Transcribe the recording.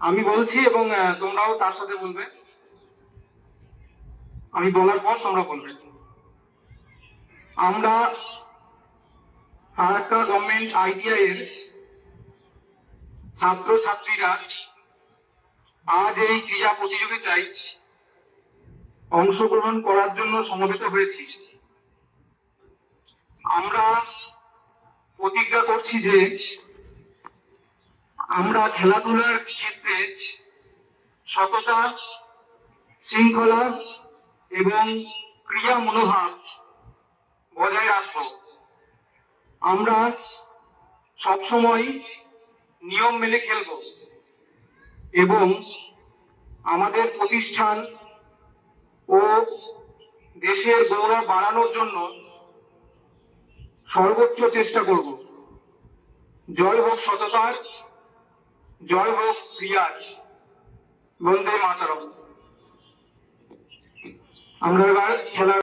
আমি বলছি এবং তোমরাও তার সাথে বলবে। আমি বলার পর তোমরা বলবে। আমরা ফারাক্কা গভর্নমেন্ট আইটিআই এর ছাত্রছাত্রীরা আজ এই ক্রীড়া প্রতিযোগিতায় অংশগ্রহণ করার জন্য সমবেত হয়েছি। আমরা প্রতিজ্ঞা করছি যে আমরা খেলাধুলার ক্ষেত্রে সততা, শৃঙ্খলা এবং ক্রিয়া মনোভাব বজায় রাখব। আমরা সবসময় নিয়ম মেনে খেলব এবং আমাদের প্রতিষ্ঠান ও দেশের গৌরব বাড়ানোর জন্য সর্বোচ্চ চেষ্টা করব। জয় হোক সততার, জয় হোক ক্রিয়ার। বন্দে মাতরম। আমরা এবার খেলা